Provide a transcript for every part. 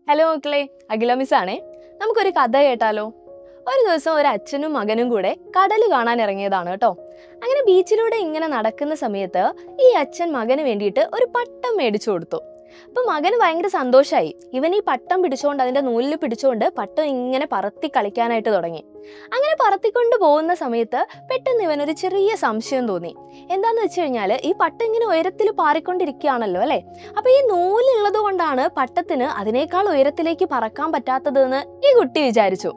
Hello മക്കളെ, അഖില മിസ്സാണേ. നമുക്കൊരു കഥ കേട്ടാലോ? ഒരു ദിവസം ഒരു അച്ഛനും മകനും കൂടെ കടൽ കാണാൻ ഇറങ്ങിയതാണ് കേട്ടോ. അങ്ങനെ ബീച്ചിലൂടെ ഇങ്ങനെ നടക്കുന്ന സമയത്ത് ഈ അച്ഛൻ മകന് വേണ്ടിയിട്ട് ഒരു പട്ടം മേടിച്ചു കൊടുത്തു. അപ്പൊ മകന് ഭയങ്കര സന്തോഷമായി. ഇവൻ ഈ പട്ടം പിടിച്ചുകൊണ്ട് അതിന്റെ നൂലിൽ പിടിച്ചുകൊണ്ട് പട്ടം ഇങ്ങനെ പറത്തി കളിക്കാനായിട്ട് തുടങ്ങി. അങ്ങനെ പറത്തിക്കൊണ്ട് പോകുന്ന സമയത്ത് പെട്ടെന്ന് ഇവനൊരു ചെറിയ സംശയം തോന്നി. എന്താന്ന് വെച്ച് കഴിഞ്ഞാൽ ഈ പട്ടം ഇങ്ങനെ ഉയരത്തിൽ പാറിക്കൊണ്ടിരിക്കുകയാണല്ലോ അല്ലെ. അപ്പൊ ഈ നൂലുള്ളത് കൊണ്ടാണ് പട്ടത്തിന് അതിനേക്കാൾ ഉയരത്തിലേക്ക് പറക്കാൻ പറ്റാത്തതെന്ന് ഈ കുട്ടി വിചാരിച്ചു.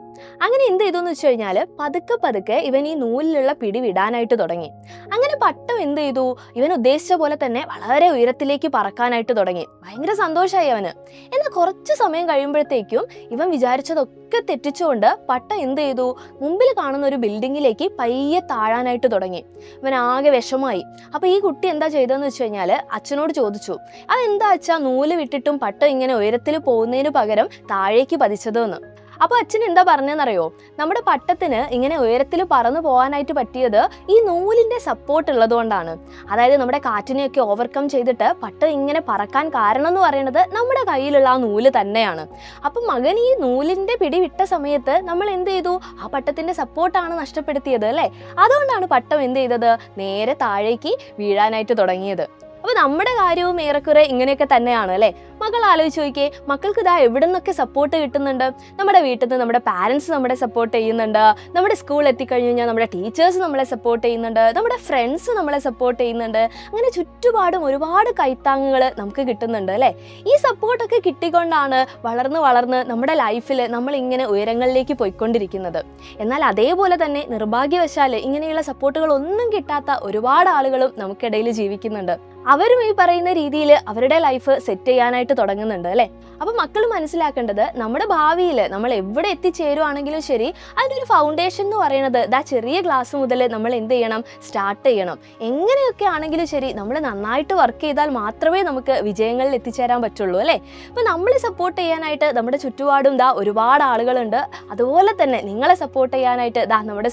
അങ്ങനെ എന്ത് ചെയ്തു എന്ന് വെച്ച് കഴിഞ്ഞാൽ പതുക്കെ പതുക്കെ ഇവൻ ഈ നൂലിലുള്ള പിടി വിടാനായിട്ട് തുടങ്ങി. അങ്ങനെ പട്ടം എന്ത് ചെയ്തു, ഇവൻ ഉദ്ദേശിച്ച പോലെ തന്നെ വളരെ ഉയരത്തിലേക്ക് പറക്കാനായിട്ട് തുടങ്ങി. ഭയങ്കര സന്തോഷമായി അവന്. എന്നാൽ കുറച്ച് സമയം കഴിയുമ്പോഴത്തേക്കും ഇവൻ വിചാരിച്ചതൊക്കെ തെറ്റിച്ചുകൊണ്ട് പട്ടം എന്ത് ചെയ്തു, മുമ്പിൽ കാണുന്ന ഒരു ബിൽഡിങ്ങിലേക്ക് പയ്യെ താഴാനായിട്ട് തുടങ്ങി. ഇവൻ ആകെ വിഷമായി. അപ്പൊ ഈ കുട്ടി എന്താ ചെയ്തതെന്ന് വെച്ച് കഴിഞ്ഞാൽ അച്ഛനോട് ചോദിച്ചു, അതെന്താ അച്ഛാ നൂല് വിട്ടിട്ടും പട്ടം ഇങ്ങനെ ഉയരത്തിൽ പോകുന്നതിന് പകരം താഴേക്ക് പതിച്ചതെന്ന്. അപ്പൊ അച്ഛൻ എന്താ പറഞ്ഞെന്നറിയോ, നമ്മുടെ പട്ടത്തിന് ഇങ്ങനെ ഉയരത്തിൽ പറന്നു പോകാനായിട്ട് പറ്റിയത് ഈ നൂലിന്റെ സപ്പോർട്ട് ഉള്ളത് കൊണ്ടാണ്. അതായത് നമ്മുടെ കാറ്റിനെയൊക്കെ ഓവർകം ചെയ്തിട്ട് പട്ടം ഇങ്ങനെ പറക്കാൻ കാരണം എന്ന് പറയുന്നത് നമ്മുടെ കയ്യിലുള്ള ആ നൂല് തന്നെയാണ്. അപ്പൊ മകൻ ഈ നൂലിന്റെ പിടി വിട്ട സമയത്ത് നമ്മൾ എന്ത് ചെയ്തു, ആ പട്ടത്തിന്റെ സപ്പോർട്ടാണ് നഷ്ടപ്പെടുത്തിയത് അല്ലെ. അതുകൊണ്ടാണ് പട്ടം എന്ത് ചെയ്തത്, നേരെ താഴേക്ക് വീഴാനായിട്ട് തുടങ്ങിയത്. അപ്പൊ നമ്മുടെ കാര്യവും ഏറെക്കുറെ ഇങ്ങനെയൊക്കെ തന്നെയാണ് അല്ലെ. മക്കൾ ആലോചിച്ച് നോക്കിയേ, മക്കൾക്ക് ഇതാ എവിടെ നിന്നൊക്കെ സപ്പോർട്ട് കിട്ടുന്നുണ്ട്. നമ്മുടെ വീട്ടിൽ നിന്ന് നമ്മുടെ പാരൻസ് നമ്മളെ സപ്പോർട്ട് ചെയ്യുന്നുണ്ട്, നമ്മുടെ സ്കൂളിൽ എത്തിക്കഴിഞ്ഞ് കഴിഞ്ഞാൽ നമ്മുടെ ടീച്ചേഴ്സ് നമ്മളെ സപ്പോർട്ട് ചെയ്യുന്നുണ്ട്, നമ്മുടെ ഫ്രണ്ട്സ് നമ്മളെ സപ്പോർട്ട് ചെയ്യുന്നുണ്ട്. അങ്ങനെ ചുറ്റുപാടും ഒരുപാട് കൈത്താങ്ങുകൾ നമുക്ക് കിട്ടുന്നുണ്ട് അല്ലെ. ഈ സപ്പോർട്ടൊക്കെ കിട്ടിക്കൊണ്ടാണ് വളർന്ന് വളർന്ന് നമ്മുടെ ലൈഫിൽ നമ്മൾ ഇങ്ങനെ ഉയരങ്ങളിലേക്ക് പോയിക്കൊണ്ടിരിക്കുന്നത്. എന്നാൽ അതേപോലെ തന്നെ നിർഭാഗ്യവശാൽ ഇങ്ങനെയുള്ള സപ്പോർട്ടുകൾ ഒന്നും കിട്ടാത്ത ഒരുപാട് ആളുകളും നമുക്കിടയിൽ ജീവിക്കുന്നുണ്ട്. അവരും ഈ പറയുന്ന രീതിയിൽ അവരുടെ ലൈഫ് സെറ്റ് ചെയ്യാനായിട്ട് തുടങ്ങുന്നുണ്ട് അല്ലെ. അപ്പൊ മക്കൾ മനസ്സിലാക്കേണ്ടത്, നമ്മുടെ ഭാവിയിൽ നമ്മൾ എവിടെ എത്തിച്ചേരുവാണെങ്കിലും ശരി, അതിനൊരു ഫൗണ്ടേഷൻ എന്ന് പറയുന്നത് ചെറിയ ക്ലാസ് മുതൽ നമ്മൾ എന്ത് ചെയ്യണം, സ്റ്റാർട്ട് ചെയ്യണം. എങ്ങനെയൊക്കെ ആണെങ്കിലും ശരി, നമ്മൾ നന്നായിട്ട് വർക്ക് ചെയ്താൽ മാത്രമേ നമുക്ക് വിജയങ്ങളിൽ എത്തിച്ചേരാൻ പറ്റുള്ളൂ അല്ലെ. അപ്പൊ നമ്മളെ സപ്പോർട്ട് ചെയ്യാനായിട്ട് നമ്മുടെ ചുറ്റുപാടും ഒരുപാട് ആളുകളുണ്ട്. അതുപോലെ തന്നെ നിങ്ങളെ സപ്പോർട്ട് ചെയ്യാനായിട്ട് നമ്മുടെ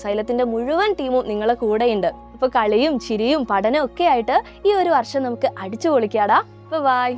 സൈലത്തിന്റെ മുഴുവൻ ടീമും നിങ്ങളെ കൂടെയുണ്ട്. അപ്പോൾ കളിയും ചിരിയും പഠനവും ഒക്കെ ആയിട്ട് ഈ ഒരു വർഷം നമുക്ക് അടിച്ചു പൊളിക്കാടാ. ബൈ.